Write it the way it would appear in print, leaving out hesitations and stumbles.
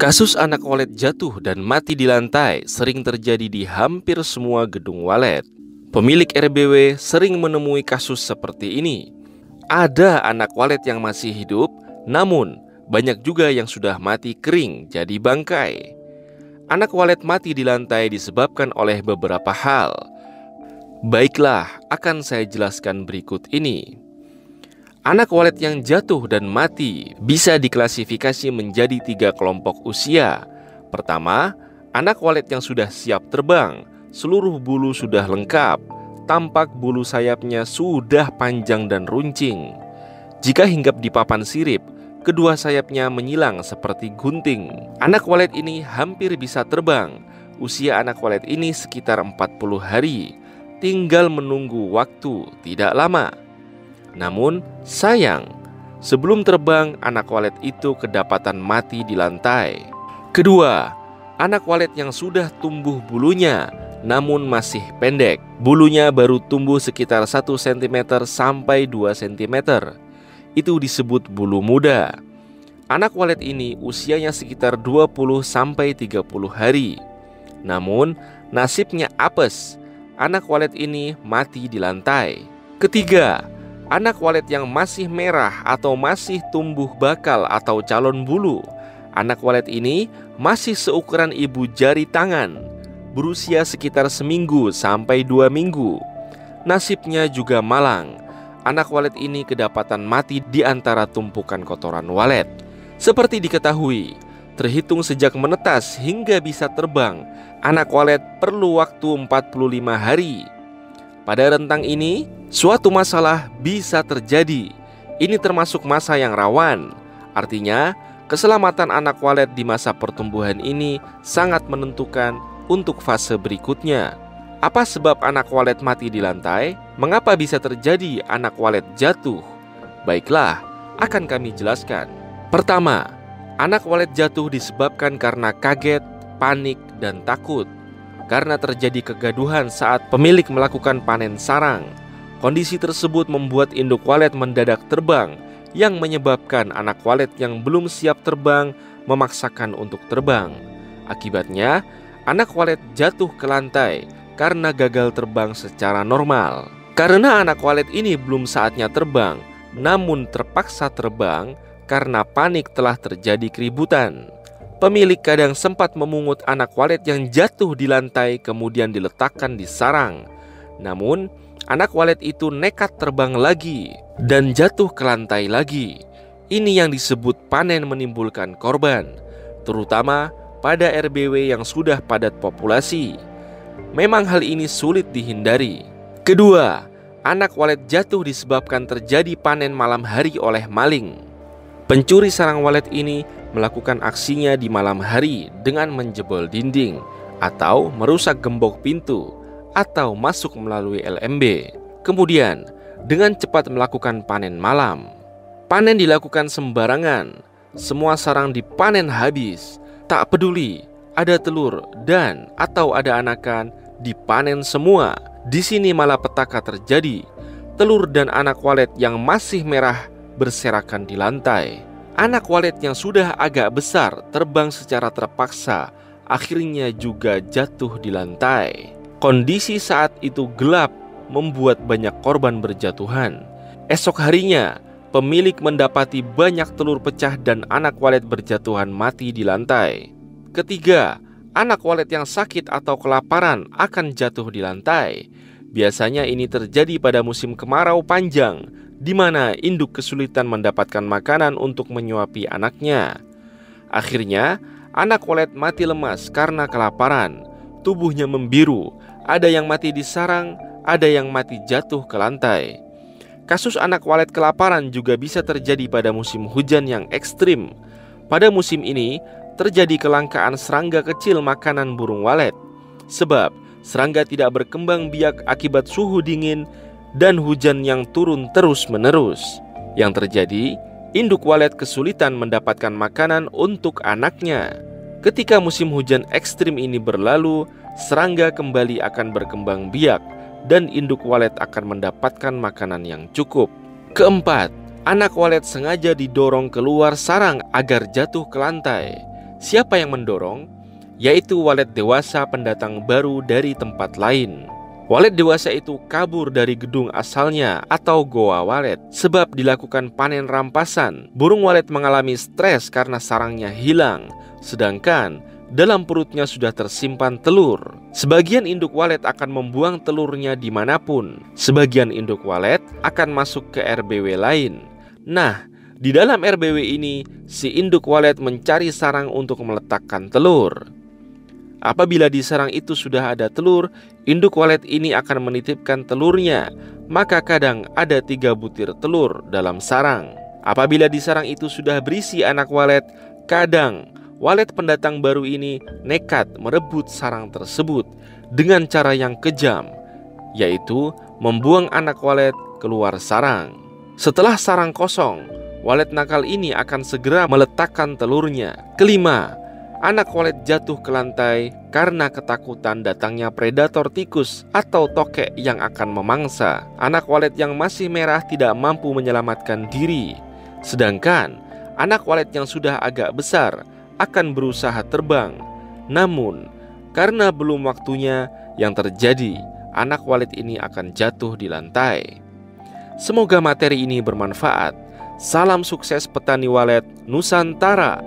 Kasus anak walet jatuh dan mati di lantai sering terjadi di hampir semua gedung walet. Pemilik RBW sering menemui kasus seperti ini. Ada anak walet yang masih hidup, namun banyak juga yang sudah mati kering jadi bangkai. Anak walet mati di lantai disebabkan oleh beberapa hal. Baiklah, akan saya jelaskan berikut ini. Anak walet yang jatuh dan mati bisa diklasifikasi menjadi 3 kelompok usia. Pertama, anak walet yang sudah siap terbang, seluruh bulu sudah lengkap, tampak bulu sayapnya sudah panjang dan runcing. Jika hinggap di papan sirip, kedua sayapnya menyilang seperti gunting. Anak walet ini hampir bisa terbang. Usia anak walet ini sekitar 40 hari. Tinggal menunggu waktu tidak lama. Namun sayang, sebelum terbang anak walet itu kedapatan mati di lantai. Kedua, anak walet yang sudah tumbuh bulunya namun masih pendek. Bulunya baru tumbuh sekitar 1 cm sampai 2 cm. Itu disebut bulu muda. Anak walet ini usianya sekitar 20 sampai 30 hari. Namun nasibnya apes. Anak walet ini mati di lantai. Ketiga, anak walet yang masih merah atau masih tumbuh bakal atau calon bulu. Anak walet ini masih seukuran ibu jari tangan, berusia sekitar seminggu sampai 2 minggu. Nasibnya juga malang. Anak walet ini kedapatan mati di antara tumpukan kotoran walet. Seperti diketahui, terhitung sejak menetas hingga bisa terbang, anak walet perlu waktu 45 hari. Pada rentang ini, suatu masalah bisa terjadi. Ini termasuk masa yang rawan. Artinya, keselamatan anak walet di masa pertumbuhan ini sangat menentukan untuk fase berikutnya. Apa sebab anak walet mati di lantai? Mengapa bisa terjadi anak walet jatuh? Baiklah, akan kami jelaskan. Pertama, anak walet jatuh disebabkan karena kaget, panik, dan takut. Karena terjadi kegaduhan saat pemilik melakukan panen sarang. Kondisi tersebut membuat induk walet mendadak terbang, yang menyebabkan anak walet yang belum siap terbang memaksakan untuk terbang. Akibatnya, anak walet jatuh ke lantai karena gagal terbang secara normal. Karena anak walet ini belum saatnya terbang, namun terpaksa terbang karena panik telah terjadi keributan. Pemilik kadang sempat memungut anak walet yang jatuh di lantai kemudian diletakkan di sarang. Namun, anak walet itu nekat terbang lagi dan jatuh ke lantai lagi. Ini yang disebut panen menimbulkan korban, terutama pada RBW yang sudah padat populasi. Memang hal ini sulit dihindari. Kedua, anak walet jatuh disebabkan terjadi panen malam hari oleh maling. Pencuri sarang walet ini melakukan aksinya di malam hari dengan menjebol dinding atau merusak gembok pintu atau masuk melalui LMB. Kemudian dengan cepat melakukan panen malam. Panen dilakukan sembarangan. Semua sarang dipanen habis. Tak peduli ada telur dan atau ada anakan, dipanen semua. Di sini malapetaka terjadi. Telur dan anak walet yang masih merah berserakan di lantai. Anak walet yang sudah agak besar terbang secara terpaksa, akhirnya juga jatuh di lantai. Kondisi saat itu gelap membuat banyak korban berjatuhan. Esok harinya, pemilik mendapati banyak telur pecah dan anak walet berjatuhan mati di lantai. Ketiga, anak walet yang sakit atau kelaparan akan jatuh di lantai. Biasanya ini terjadi pada musim kemarau panjang, di mana induk kesulitan mendapatkan makanan untuk menyuapi anaknya. Akhirnya, anak walet mati lemas karena kelaparan. Tubuhnya membiru, ada yang mati di sarang, ada yang mati jatuh ke lantai. Kasus anak walet kelaparan juga bisa terjadi pada musim hujan yang ekstrim. Pada musim ini, terjadi kelangkaan serangga kecil makanan burung walet. Sebab, serangga tidak berkembang biak akibat suhu dingin dan hujan yang turun terus-menerus. Yang terjadi, induk walet kesulitan mendapatkan makanan untuk anaknya. Ketika musim hujan ekstrim ini berlalu, serangga kembali akan berkembang biak dan induk walet akan mendapatkan makanan yang cukup. Keempat, anak walet sengaja didorong keluar sarang agar jatuh ke lantai. Siapa yang mendorong? Yaitu walet dewasa pendatang baru dari tempat lain. Walet dewasa itu kabur dari gedung asalnya atau goa walet sebab dilakukan panen rampasan. Burung walet mengalami stres karena sarangnya hilang, sedangkan dalam perutnya sudah tersimpan telur. Sebagian induk walet akan membuang telurnya dimanapun. Sebagian induk walet akan masuk ke RBW lain. Nah, di dalam RBW ini, si induk walet mencari sarang untuk meletakkan telur. Apabila di sarang itu sudah ada telur, induk walet ini akan menitipkan telurnya. Maka kadang ada 3 butir telur dalam sarang. Apabila di sarang itu sudah berisi anak walet, kadang walet pendatang baru ini nekat merebut sarang tersebut dengan cara yang kejam, yaitu membuang anak walet keluar sarang. Setelah sarang kosong, walet nakal ini akan segera meletakkan telurnya. Kelima, anak walet jatuh ke lantai karena ketakutan datangnya predator tikus atau tokek yang akan memangsa. Anak walet yang masih merah tidak mampu menyelamatkan diri, sedangkan anak walet yang sudah agak besar akan berusaha terbang. Namun, karena belum waktunya, yang terjadi, anak walet ini akan jatuh di lantai. Semoga materi ini bermanfaat. Salam sukses petani walet Nusantara.